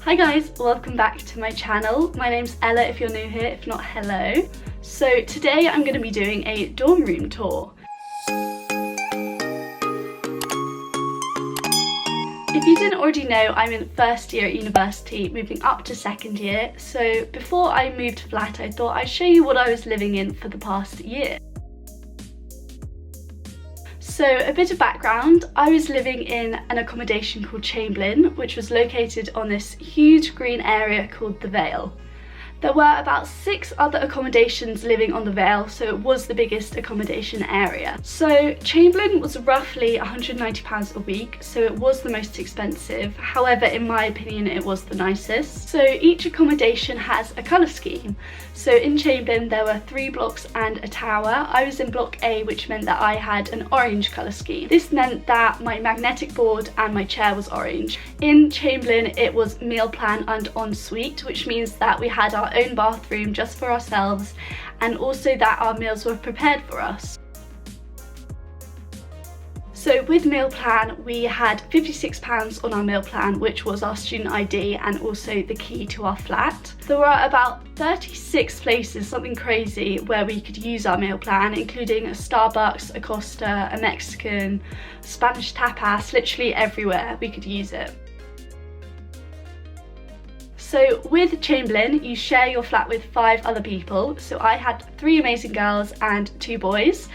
Hi guys, welcome back to my channel. My name's Ella if you're new here, if not hello. So today I'm going to be doing a dorm room tour. If you didn't already know, I'm in first year at university, moving up to second year. So before I moved flat, I thought I'd show you what I was living in for the past year. So a bit of background, I was living in an accommodation called Chamberlain, which was located on this huge green area called the Vale. There were about 6 other accommodations living on the Vale, so it was the biggest accommodation area. So Chamberlain was roughly £190 a week, so it was the most expensive. However, in my opinion, it was the nicest. So each accommodation has a colour scheme. So in Chamberlain, there were 3 blocks and a tower. I was in block A, which meant that I had an orange colour scheme. This meant that my magnetic board and my chair was orange. In Chamberlain, it was meal plan and ensuite, which means that we had our own bathroom just for ourselves, and also that our meals were prepared for us. So with meal plan, we had £56 on our meal plan, which was our student ID and also the key to our flat. There were about 36 places, something crazy, where we could use our meal plan, including a Starbucks, a Costa, a Mexican, Spanish tapas, literally everywhere we could use it. So with Chamberlain, you share your flat with 5 other people. So I had 3 amazing girls and 2 boys,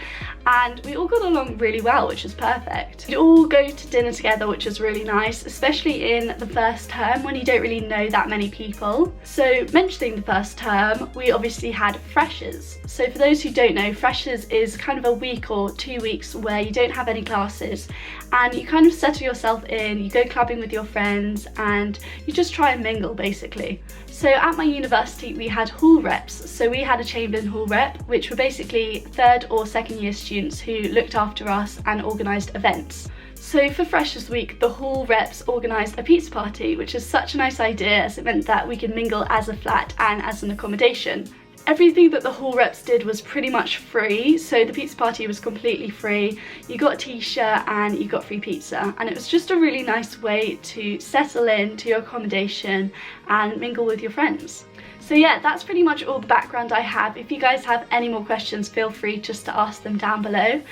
and we all got along really well, which was perfect. We'd all go to dinner together, which was really nice, especially in the first term when you don't really know that many people. So mentioning the first term, we obviously had freshers. So for those who don't know, freshers is kind of a week or 2 weeks where you don't have any classes and you kind of settle yourself in, you go clubbing with your friends and you just try and mingle basically. So at my university we had hall reps. So we had a Chamberlain hall rep, which were basically 3rd or 2nd year students who looked after us and organised events. So for Freshers Week, the hall reps organised a pizza party, which is such a nice idea as it meant that we could mingle as a flat and as an accommodation. Everything that the hall reps did was pretty much free, so the pizza party was completely free. You got a t-shirt and you got free pizza, and it was just a really nice way to settle in to your accommodation and mingle with your friends. So yeah, that's pretty much all the background I have. If you guys have any more questions, feel free just to ask them down below.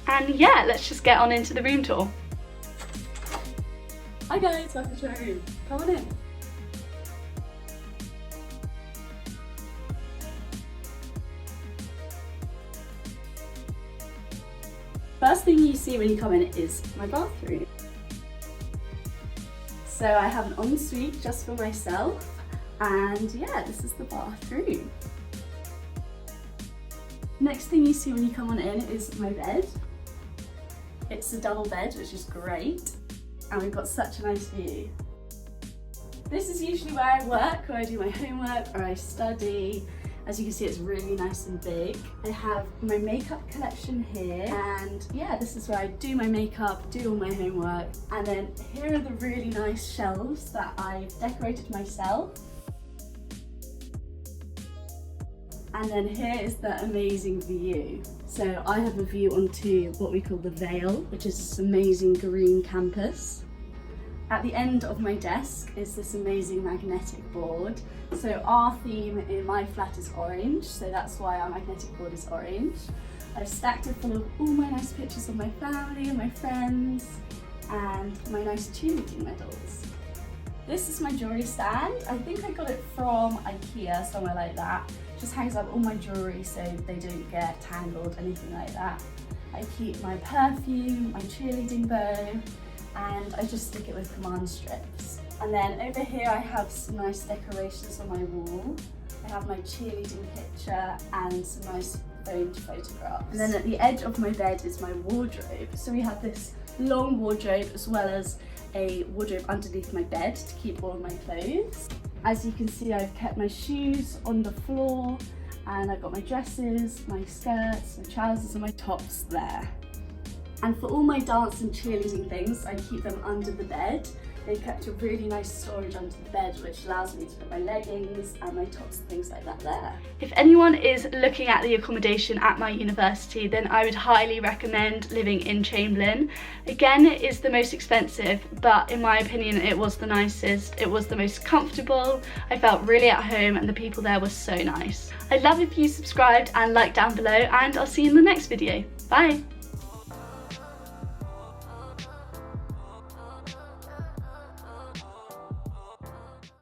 And yeah, let's just get on into the room tour. Hi guys, welcome to my room. Come on in. First thing you see when you come in is my bathroom. So I have an ensuite just for myself, and yeah, this is the bathroom. Next thing you see when you come on in is my bed. It's a double bed, which is great, and we've got such a nice view. This is usually where I work, or I do my homework, or I study. As you can see, it's really nice and big. I have my makeup collection here, and yeah, this is where I do my makeup, do all my homework. And then here are the really nice shelves that I've decorated myself. And then here is the amazing view. So I have a view onto what we call the Vale, which is this amazing green campus. At the end of my desk is this amazing magnetic board. So our theme in my flat is orange, so that's why our magnetic board is orange. I've stacked it full of all my nice pictures of my family and my friends and my nice cheerleading medals. This is my jewellery stand. I think I got it from IKEA, somewhere like that. Just hangs up all my jewellery so they don't get tangled, anything like that. I keep my perfume, my cheerleading bow, and I just stick it with command strips. And then over here I have some nice decorations on my wall. I have my cheerleading picture and some nice framed photographs. And then at the edge of my bed is my wardrobe. So we have this long wardrobe as well as a wardrobe underneath my bed to keep all of my clothes. As you can see, I've kept my shoes on the floor, and I've got my dresses, my skirts, my trousers and my tops there. And for all my dance and cheerleading things, I keep them under the bed. They kept a really nice storage under the bed, which allows me to put my leggings and my tops and things like that there. If anyone is looking at the accommodation at my university, then I would highly recommend living in Chamberlain. Again, it is the most expensive, but in my opinion, it was the nicest. It was the most comfortable. I felt really at home and the people there were so nice. I'd love if you subscribed and liked down below, and I'll see you in the next video. Bye!